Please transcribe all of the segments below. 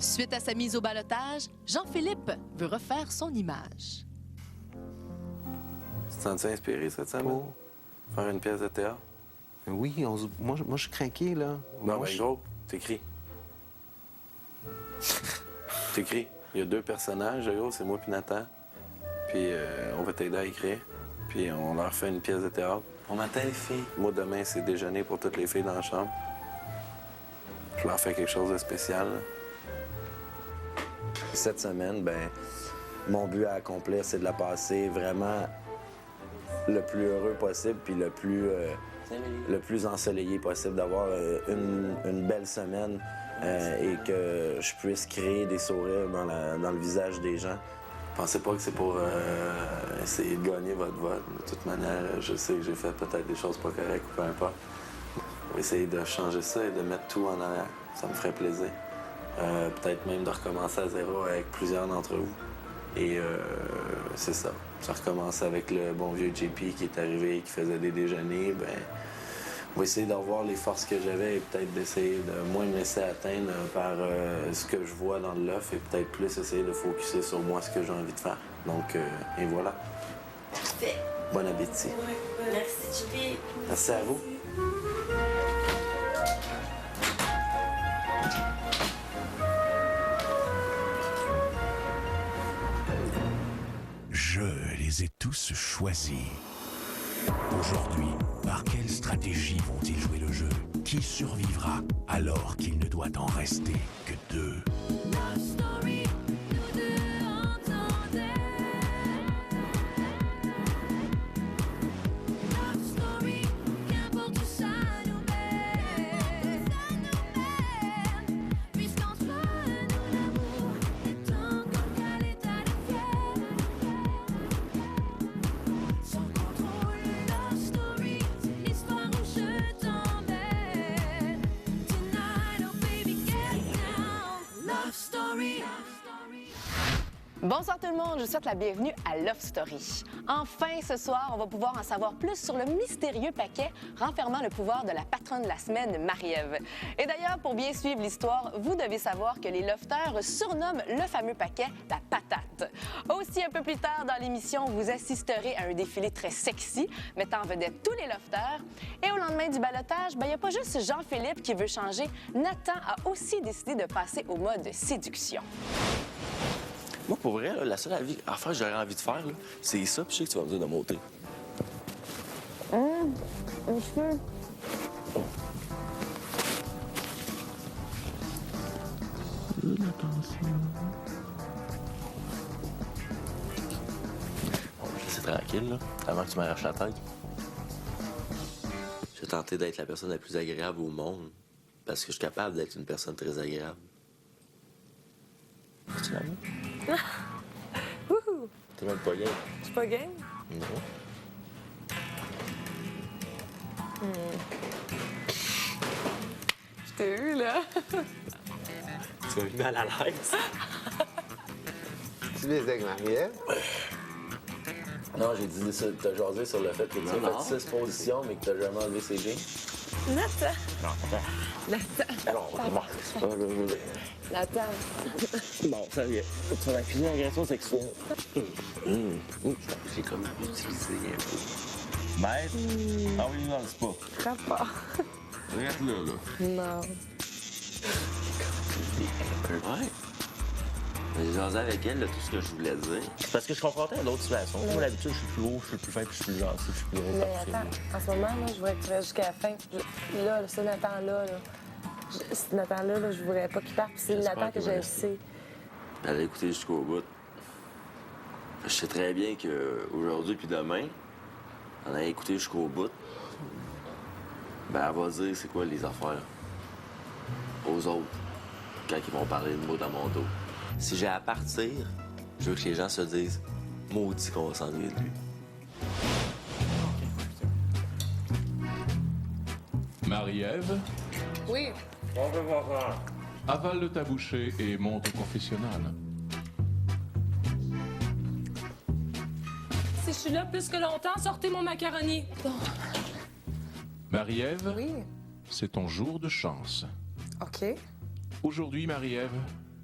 Suite à sa mise au ballottage, Jean-Philippe veut refaire son image. Tu te sens inspiré cette semaine? Oh. Faire une pièce de théâtre? Oui, moi, je suis craqué, là. Non, Moi, mais gros, t'écris. T'écris. Il y a 2 personnages, gros, c'est moi puis Nathan. Puis on va t'aider à écrire. Puis on leur fait une pièce de théâtre. On attend les filles. Moi, demain, c'est déjeuner pour toutes les filles dans la chambre. Je leur fais quelque chose de spécial, là. Cette semaine, ben, mon but à accomplir, c'est de la passer vraiment le plus heureux possible puis le plus ensoleillé possible, d'avoir une belle semaine et que je puisse créer des sourires dans le visage des gens. Pensez pas que c'est pour essayer de gagner votre vote. De toute manière, je sais que j'ai fait peut-être des choses pas correctes ou peu importe. On va essayer de changer ça et de mettre tout en arrière. Ça me ferait plaisir. Peut-être même de recommencer à zéro avec plusieurs d'entre vous. Et c'est ça. Ça recommence avec le bon vieux JP qui est arrivé et qui faisait des déjeuners. Ben, on va essayer de revoir les forces que j'avais et peut-être d'essayer de moins me laisser atteindre par ce que je vois dans l'œuf et peut-être plus essayer de focusser sur moi, ce que j'ai envie de faire. Donc, et voilà. Parfait. Bon appétit. Merci, JP. Merci à vous. Je les ai tous choisis. Aujourd'hui, par quelle stratégie vont-ils jouer le jeu? Qui survivra alors qu'il ne doit en rester que 2? Bonsoir tout le monde, je vous souhaite la bienvenue à Love Story. Enfin, ce soir, on va pouvoir en savoir plus sur le mystérieux paquet renfermant le pouvoir de la patronne de la semaine, Marie-Ève. Et d'ailleurs, pour bien suivre l'histoire, vous devez savoir que les lofters surnomment le fameux paquet la patate. Aussi, un peu plus tard dans l'émission, vous assisterez à un défilé très sexy, mettant en vedette tous les lofters. Et au lendemain du ballottage, il n'y a pas juste Jean-Philippe qui veut changer. Nathan a aussi décidé de passer au mode séduction. Moi, pour vrai, là, la seule affaire que j'aurais envie de faire, là, c'est ça, puis je sais que tu vas me dire de monter. Un cheveu. Bon, je vais laisser tranquille, là, avant que tu m'arraches la tête. Je vais tenter d'être la personne la plus agréable au monde, parce que je suis capable d'être une personne très agréable. Tu l'as vu? Wouhou! T'es même pas game. Je suis pas game? Non. Je t'ai eu, là. Tu m'as mis mal à l'aise. Tu baisais avec Marie-Ève? Non, j'ai dit ça, t'as jasé sur le fait que tu as fait 6 positions, mais que t'as jamais enlevé ses jeans. Nathan! Non, attends. Nathan! Alors, Nathan! Bon, ça y est. Tu vas accuser l'agression sexuelle. J'ai comme utilisé un peu. Maître? Ah oui, non, c'est pas. Très fort. Regarde là. Non. Ouais. J'ai jasé avec elle, là, tout ce que je voulais dire. C'est parce que je confrontais à d'autres situations. Moi, d'habitude, je suis plus haut, je suis plus faible, je suis plus gentil, je suis plus gros. Mais attends, en ce moment, là, je voudrais que tu restes jusqu'à la fin. Là, ce Nathan-là, ce Nathan-là, là, je voudrais pas qu'il parte. Puis c'est le J'espère Nathan que qu'il va je rester. sais. Elle a écouté jusqu'au bout. Je sais très bien qu'aujourd'hui puis demain, en ayant écouté jusqu'au bout, ben, elle va dire c'est quoi les affaires aux autres quand ils vont parler de moi dans mon dos. Si j'ai à partir, je veux que les gens se disent maudit qu'on va s'ennuyer de lui. Marie-Ève, Oui. avale ta bouchée et monte au confessionnal. Si je suis là plus que longtemps, sortez mon macaroni. Marie-Ève, Oui. c'est ton jour de chance. OK. Aujourd'hui, Marie-Ève,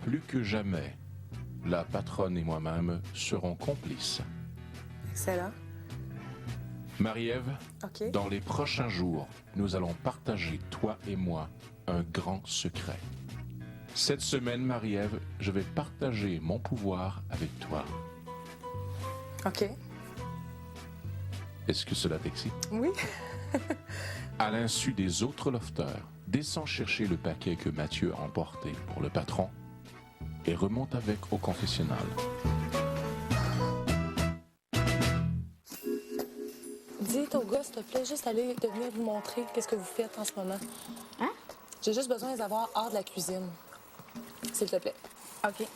plus que jamais, la patronne et moi-même serons complices. Excellent. Marie-Ève, OK. dans les prochains jours, nous allons partager, toi et moi, un grand secret. Cette semaine, Marie-Ève, je vais partager mon pouvoir avec toi. OK. Est-ce que cela t'excite? Oui. À l'insu des autres lofters, descends chercher le paquet que Mathieu a emporté pour le patron et remonte avec au confessionnal. Dites au gars, s'il te plaît, juste aller de venir vous montrer qu'est-ce que vous faites en ce moment. Hein? J'ai juste besoin de les avoir hors de la cuisine. S'il te plaît. OK.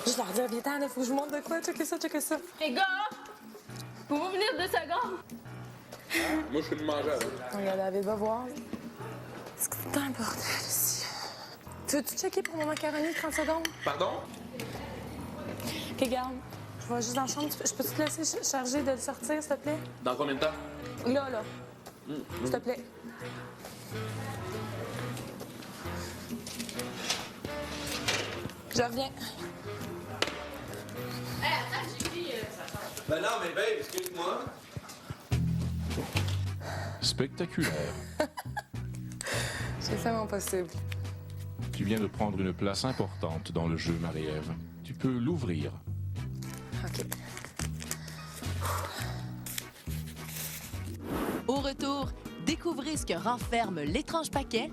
Juste leur dire, viens-t'en, il faut que je vous montre de quoi. Checkez ça, checkez ça. Les gars, pouvez-vous venir 2 secondes? Moi, je suis venu manger. Regarde, David, va voir. C'est que c'est un bordel ici. Tu veux-tu checker pour mon macaroni 30 secondes? Pardon? OK, garde. Je vais juste dans la chambre. Je peux te laisser charger de le sortir, s'il te plaît? Dans combien de temps? Là. S'il te plaît. Je reviens. Ben non, mais babe, excuse-moi. Spectaculaire. J'ai fait mon possible. Tu viens de prendre une place importante dans le jeu, Marie-Ève. Tu peux l'ouvrir. OK. Au retour, découvrez ce que renferme l'étrange paquet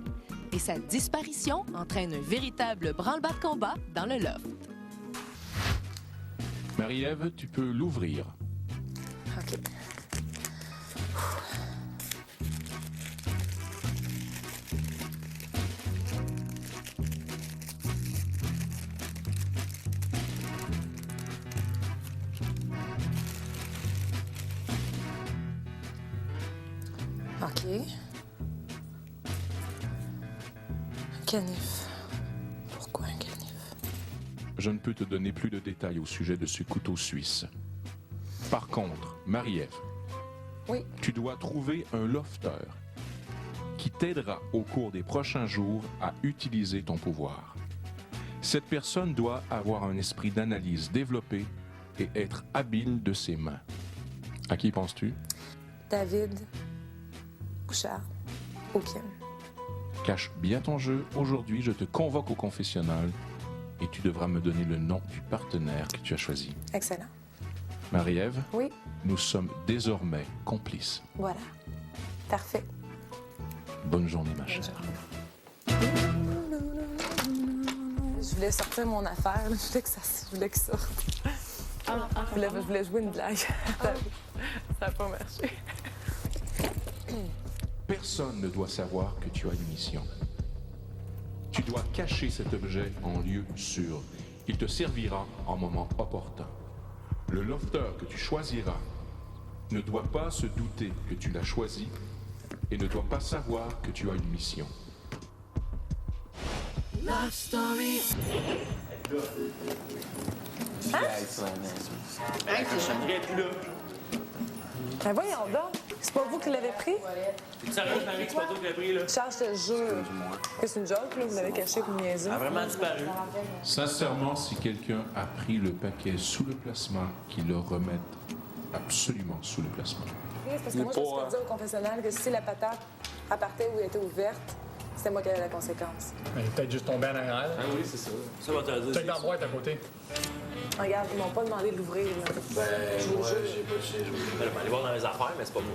et sa disparition entraîne un véritable branle-bas de combat dans le loft. Marie-Ève, tu peux l'ouvrir. OK. OK. Canif. Pourquoi un canif? Je ne peux te donner plus de détails au sujet de ce couteau suisse. Par contre, Marie-Ève, Oui. tu dois trouver un lofter qui t'aidera au cours des prochains jours à utiliser ton pouvoir. Cette personne doit avoir un esprit d'analyse développé et être habile de ses mains. À qui penses-tu? David Bouchard. OK. Cache bien ton jeu. Aujourd'hui, je te convoque au confessionnal et tu devras me donner le nom du partenaire que tu as choisi. Excellent. Marie-Ève, Oui. nous sommes désormais complices. Voilà. Parfait. Bonne journée, ma chère. Je voulais sortir mon affaire. Là. Je voulais qu'il sorte. Je voulais jouer une blague. Ça n'a pas marché. Personne ne doit savoir que tu as une mission. Tu dois cacher cet objet en lieu sûr. Il te servira en moment opportun. Le lofter que tu choisiras ne doit pas se douter que tu l'as choisi et ne doit pas savoir que tu as une mission. Love Story. Ben voyons donc. C'est pas vous qui l'avez pris? Sérieux, Marie, c'est pas toi qui l'as pris, là? Charles, je te jure que c'est une joke, là. Vous l'avez caché pour niaiser. Elle a vraiment disparu. Sincèrement, si quelqu'un a pris le paquet sous le placement, qu'il le remette absolument sous le placement. Oui, parce que moi, je me suis fait dire au confessionnal que si la patate partait où elle était ouverte, c'était moi qui avais la conséquence. Elle est peut-être juste tombée en arrière. Ah oui, c'est ça. Ça va te le dire. Peut-être dans la boîte à côté. Regarde, ils m'ont pas demandé de l'ouvrir. Là. Ben, moi, j'ai pas de chez Je vais aller voir dans les affaires, mais c'est pas moi.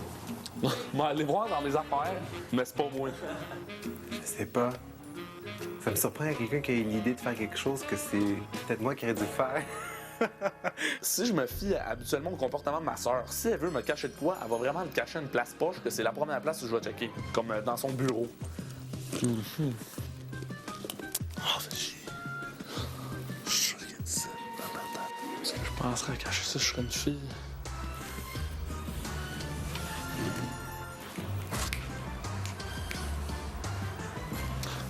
Moi, aller voir dans les affaires, mais c'est pas moi. Je sais pas. Ça me surprend à quelqu'un qui a une idée de faire quelque chose que c'est peut-être moi qui aurais dû le faire. Si je me fie habituellement au comportement de ma sœur, si elle veut me cacher de quoi, elle va vraiment le cacher à une place poche, que c'est la première place où je vais checker, comme dans son bureau. Ah, fait chier. Je suis sûr qu'il y a du sel dans ma tête. Parce que je penserais à cacher ça, je serais une fille.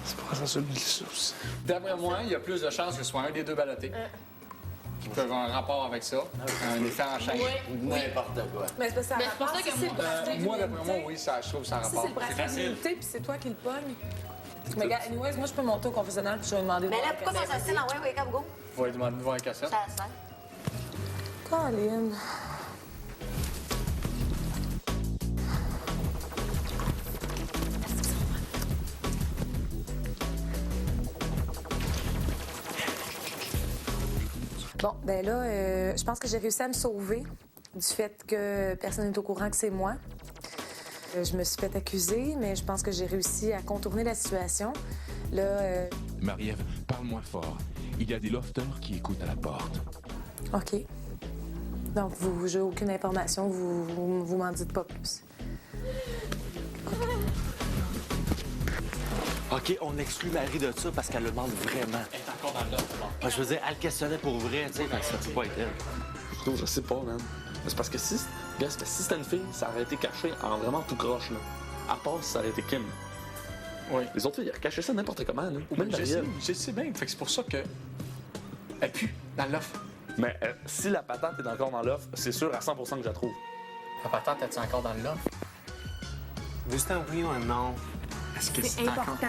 C'est pas ça, ça aussi. D'après moi, il y a plus de chances que ce soit un des deux ballottés. Qui peut avoir un rapport avec ça. Un effet en chaîne. N'importe quoi. Mais c'est parce que ça a rapport. Moi, d'après moi, oui, ça, je trouve ça a Si rapport. c'est le bracelet d'immunité puis c'est toi qui le pognes, Mais gars, anyways, moi, je peux monter au confessionnal puis je vais demander... Mais là, pourquoi ça s'assine en ouais, comme go? On va lui demander de voir un cassette. Ça sert. Colin. Bon, ben là, je pense que j'ai réussi à me sauver du fait que personne n'est au courant que c'est moi. Je me suis fait accuser, mais je pense que j'ai réussi à contourner la situation. Là, Marie-Ève, parle-moi fort. Il y a des lofters qui écoutent à la porte. OK. Donc, j'ai aucune information, vous m'en dites pas plus. OK, on exclut Marie de ça parce qu'elle le demande vraiment. Elle est encore dans le loft, bon. Je veux dire, elle le questionnait pour vrai, tu sais, fait que ça peut pas être elle. Non, je sais pas, man. C'est parce que si c'était une fille, ça aurait été caché en vraiment tout croche, là. À part si ça aurait été Kim. Oui. Les autres filles, ils auraient caché ça n'importe comment, là. Ou même Je sais, Marie-Ève. je sais bien. Fait que c'est pour ça que... Elle pue dans le loft. Mais si la patente est encore dans l'offre, c'est sûr à 100% que je la trouve. La patente, est-tu encore dans le loft? Juste un oui ou un non. Est-ce que C'est important.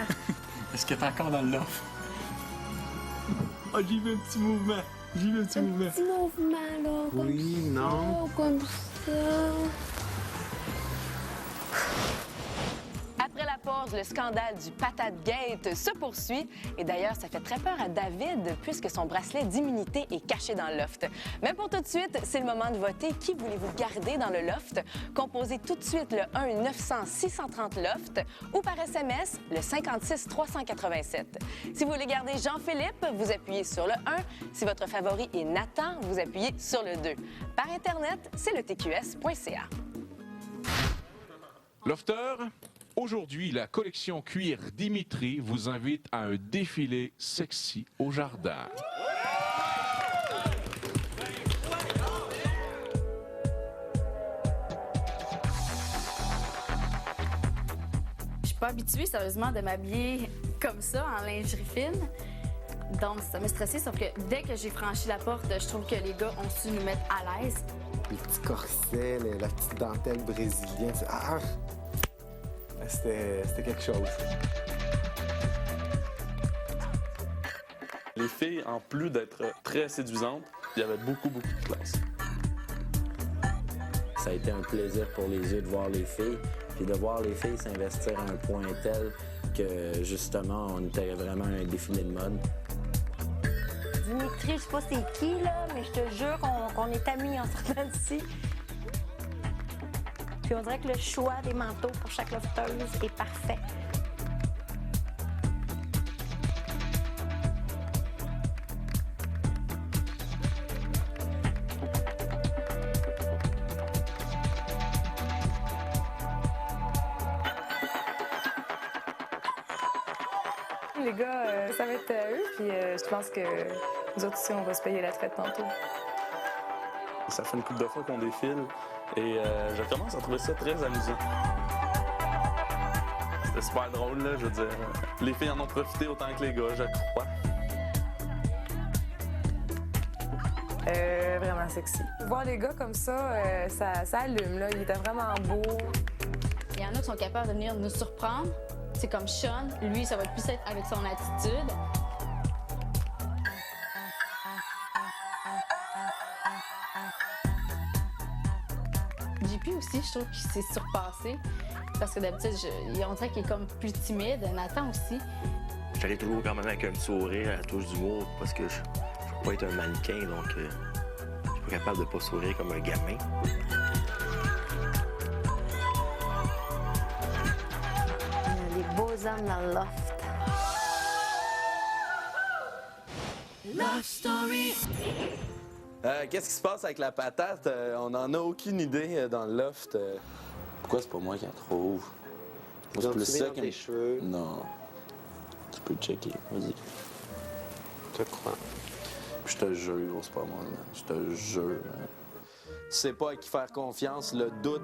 Est-ce qu'elle est encore dans le loft? Oh, j'ai vu un petit mouvement. J'ai vu un petit mouvement. Petit mouvement, là. Oui, non. Comme ça. Après la pause, le scandale du Patate Gate se poursuit. Et d'ailleurs, ça fait très peur à David puisque son bracelet d'immunité est caché dans le loft. Mais pour tout de suite, c'est le moment de voter. Qui voulez-vous garder dans le loft? Composez tout de suite le 1-900-630-LOFT ou par SMS le 56-387. Si vous voulez garder Jean-Philippe, vous appuyez sur le 1. Si votre favori est Nathan, vous appuyez sur le 2. Par Internet, c'est le tqs.ca. Lofter, aujourd'hui, la collection cuir Dimitri vous invite à un défilé sexy au jardin. Je suis pas habituée, sérieusement, de m'habiller comme ça, en lingerie fine. Donc, ça m'a stressée, sauf que dès que j'ai franchi la porte, je trouve que les gars ont su nous mettre à l'aise. Les petits corsets, la petite dentelle brésilienne. C'était quelque chose. Les filles, en plus d'être très séduisantes, il y avait beaucoup de classe. Ça a été un plaisir pour les yeux de voir les filles, puis de voir les filles s'investir à un point tel que, justement, on était vraiment un défilé de mode. Dimitri, je sais pas c'est qui, là, mais je te jure qu'on est amis en sortant d'ici. Puis on dirait que le choix des manteaux pour chaque lofteuse est parfait. Les gars, ça va être à eux, puis je pense que nous autres aussi, on va se payer la traite tantôt. Ça fait une couple de fois qu'on défile et je commence à trouver ça très amusant. C'était super drôle, là, je veux dire. Les filles en ont profité autant que les gars, je crois. Vraiment sexy. Voir les gars comme ça, ça allume, là. Il était vraiment beau. Il y en a qui sont capables de venir nous surprendre. C'est comme Sean, lui, ça va plus être avec son attitude. JP aussi, je trouve qu'il s'est surpassé. Parce que d'habitude, on dirait qu'il est comme plus timide. Nathan aussi. J'allais toujours quand même avec un petit sourire à la touche d'humour parce que je peux pas être un mannequin, donc je suis pas capable de pas sourire comme un gamin. Les beaux hommes dans le loft. Love Story! Qu'est-ce qui se passe avec la patate? On n'en a aucune idée dans le loft. Pourquoi c'est pas moi qui la trouve? Moi, c'est plus ça qui me... cheveux. Non. Tu peux checker, vas-y. Je crois. Je te jure, c'est pas moi, man. Je te jure, man. Tu sais pas à qui faire confiance, le doute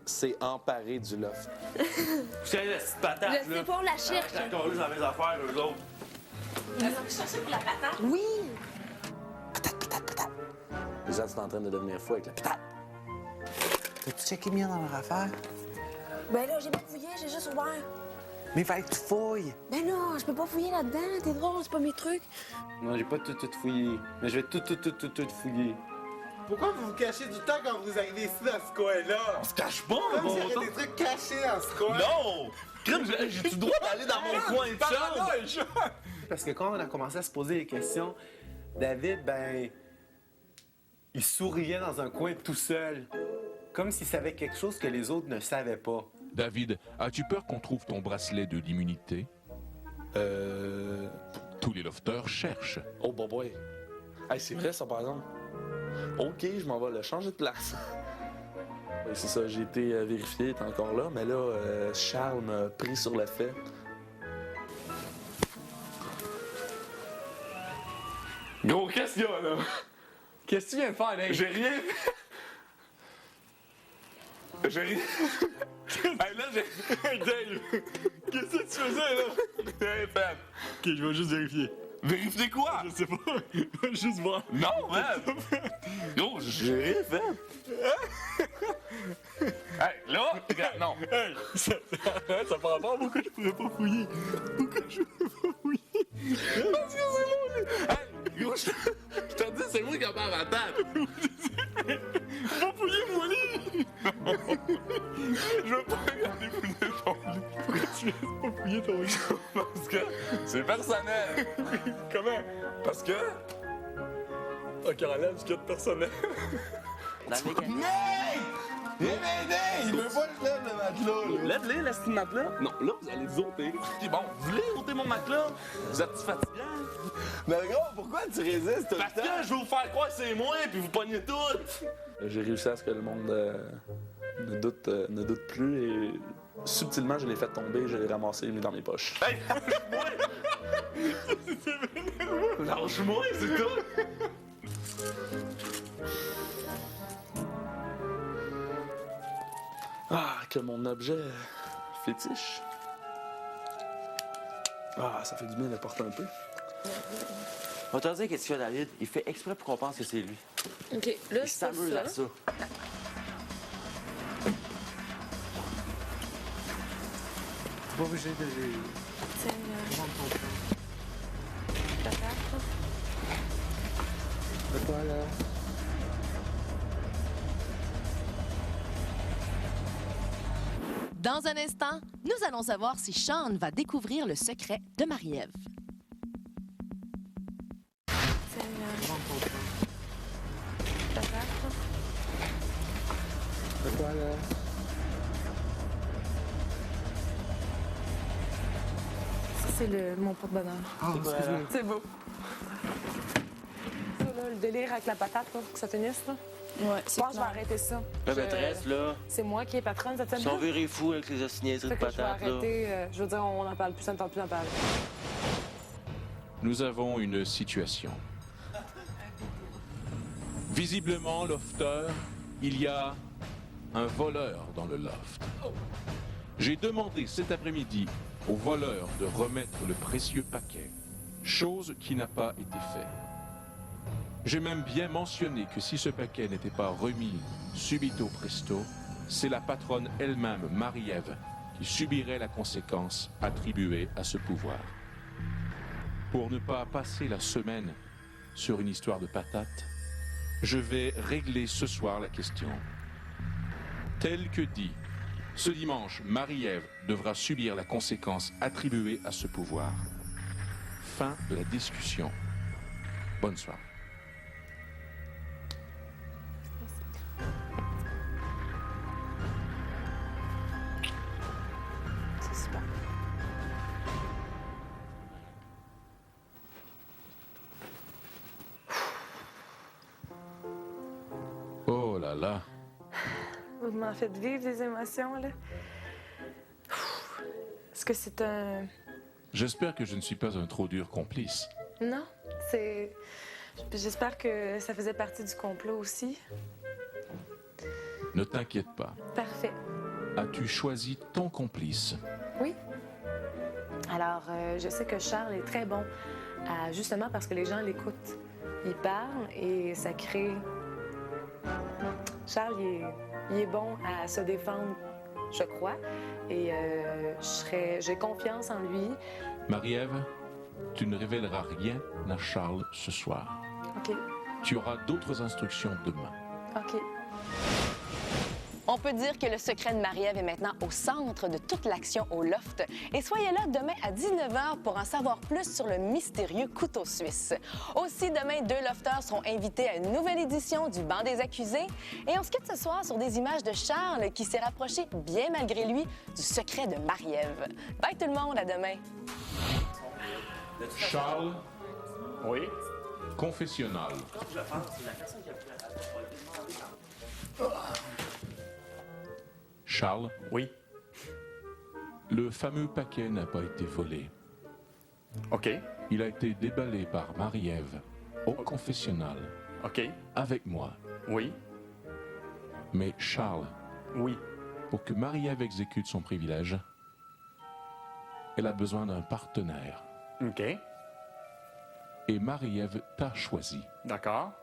s'est emparé du loft. Vous savez, la petite patate, Je sais pas, on la cherche. Je suis encore là dans mes affaires, eux autres. Vous cherchez pour la patate? Oui! Les gens sont en train de devenir fous avec la patate. T'as-tu checké bien dans leur affaire? Ben là, j'ai pas fouillé, j'ai juste ouvert. Mais fallait que tu fouilles! Ben non, je peux pas fouiller là-dedans, t'es drôle, c'est pas mes trucs. Non, j'ai pas tout fouillé. Mais je vais tout fouiller. Pourquoi vous vous cachez du temps quand vous arrivez ici dans ce coin-là? On se cache pas, Comme bon s'il y avait temps. des trucs cachés dans ce coin. Non! Crime, j'ai-tu le droit d'aller dans mon coin de chambre? Parce que quand on a commencé à se poser les questions, David, ben, il souriait dans un coin tout seul. Comme s'il savait quelque chose que les autres ne savaient pas. David, as-tu peur qu'on trouve ton bracelet de l'immunité? Tous les lofters cherchent. Oh, boy. Hey, c'est vrai, ça, par exemple. OK, je m'en vais le changer de place. Oui, c'est ça, j'ai été vérifié, il est encore là, mais là, Charles m'a pris sur le fait. Gros, qu'est-ce qu'il y a, là? Qu'est-ce que tu viens de faire, Dave? J'ai rien fait. J'ai rien. Hey, là, j'ai. Dave, qu'est-ce que tu faisais, là? J'ai rien fait. Ok, je vais juste vérifier. Vérifier quoi? Je sais pas. Je vais juste voir. Non, man! Gros, j'ai rien fait. Hey, là, regarde, non. Hey, ça prend pas. Pourquoi je pourrais pas fouiller? Pourquoi je pourrais pas fouiller? Parce que c'est mon lit. Hey, gros, je te dis, c'est moi qui ai pas ma table. Va fouiller mon lit! Je veux pas regarder fouiller ton lit. Pourquoi tu laisses pas fouiller ton lit? Parce que c'est personnel. Comment? Parce que. Ok, enlève du cadre personnel. Il veut pas que je lève le matelas, là. Lève-les, laisse le matelas. Non, là, vous allez ôter. Puis bon, vous voulez ôter mon matelas? Vous êtes fatigant? Mais gros, pourquoi tu résistes tout Parce le temps? que je vais vous faire croire que c'est moi, puis vous pognez tout. J'ai réussi à ce que le monde ne doute plus, et subtilement, je l'ai fait tomber, je l'ai ramassé et mis dans mes poches. Hey, lâche-moi! Lâche-moi, c'est tout! Ah, que mon objet fétiche. Ah, ça fait du bien de le porter un peu. On va te dire qu'est-ce qu'il fait, David. Il fait exprès pour qu'on pense que c'est lui. OK, là, Il c'est s'amuse à ça. T'es pas obligé de... Tiens, De quoi, là? Dans un instant, nous allons savoir si Sean va découvrir le secret de Marie-Ève. De quoi, là? Ça, c'est mon porte-bonheur. Ah, excuse-moi. C'est beau. Ça, là, le délire avec la patate, là, pour que ça finisse, là. Ouais, Je pense que je vais arrêter ça. La maîtresse, là, C'est moi qui est patronne cette ils sont semaine. virés fous avec les assignations de Fait que je vais patates, là. arrêter. Je veux dire, on n'en parle plus, ça ne tente plus d'en parler. Nous avons une situation. Visiblement, lofter, il y a un voleur dans le loft. J'ai demandé cet après-midi au voleur de remettre le précieux paquet, chose qui n'a pas été faite. J'ai même bien mentionné que si ce paquet n'était pas remis subito presto, c'est la patronne elle-même, Marie-Ève, qui subirait la conséquence attribuée à ce pouvoir. Pour ne pas passer la semaine sur une histoire de patates, je vais régler ce soir la question. Tel que dit, ce dimanche, Marie-Ève devra subir la conséquence attribuée à ce pouvoir. Fin de la discussion. Bonne soirée. C'est super. Oh là là. Vous m'en faites vivre des émotions, là. Est-ce que c'est un... J'espère que je ne suis pas un trop dur complice. Non, c'est... J'espère que ça faisait partie du complot aussi. Ne t'inquiète pas. Parfait. As-tu choisi ton complice? Oui. Alors, je sais que Charles est très bon à... Justement parce que les gens l'écoutent. Il parle et ça crée... Charles, il est bon à se défendre je crois. Et j'ai confiance en lui. Marie-Ève, tu ne révéleras rien à Charles ce soir. OK. Tu auras d'autres instructions demain. OK. On peut dire que le secret de Marie-Ève est maintenant au centre de toute l'action au Loft. Et soyez là demain à 19h pour en savoir plus sur le mystérieux couteau suisse. Aussi, demain, 2 lofters seront invités à une nouvelle édition du Banc des accusés. Et on se quitte ce soir sur des images de Charles qui s'est rapproché, bien malgré lui, du secret de Marie-Ève. Bye tout le monde, à demain. Charles. Oui. Confessionnal. Charles. Oui. Le fameux paquet n'a pas été volé. OK. Il a été déballé par Marie-Ève au confessionnal. OK. Avec moi. Oui. Mais Charles. Oui. Pour que Marie-Ève exécute son privilège, elle a besoin d'un partenaire. OK. Et Marie-Ève t'a choisi. D'accord.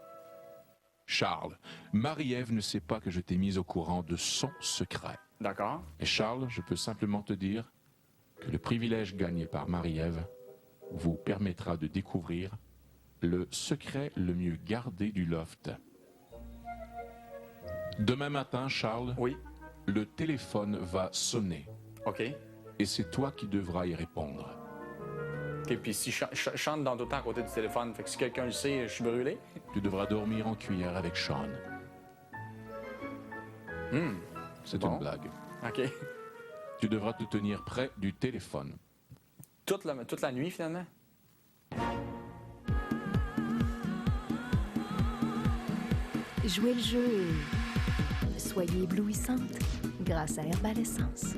Charles, Marie-Ève ne sait pas que je t'ai mis au courant de son secret. D'accord. Et Charles, je peux simplement te dire que le privilège gagné par Marie-Ève vous permettra de découvrir le secret le mieux gardé du loft. Demain matin, Charles, oui. Le téléphone va sonner. OK. Et c'est toi qui devras y répondre. OK, puis si je chante dans tout le temps à côté du téléphone, fait que si quelqu'un le sait, je suis brûlé? Tu devras dormir en cuillère avec Sean. C'est bon. une blague. OK. Tu devras te tenir près du téléphone. Toute la nuit, finalement? Jouez le jeu et soyez éblouissante grâce à Herbal Essence.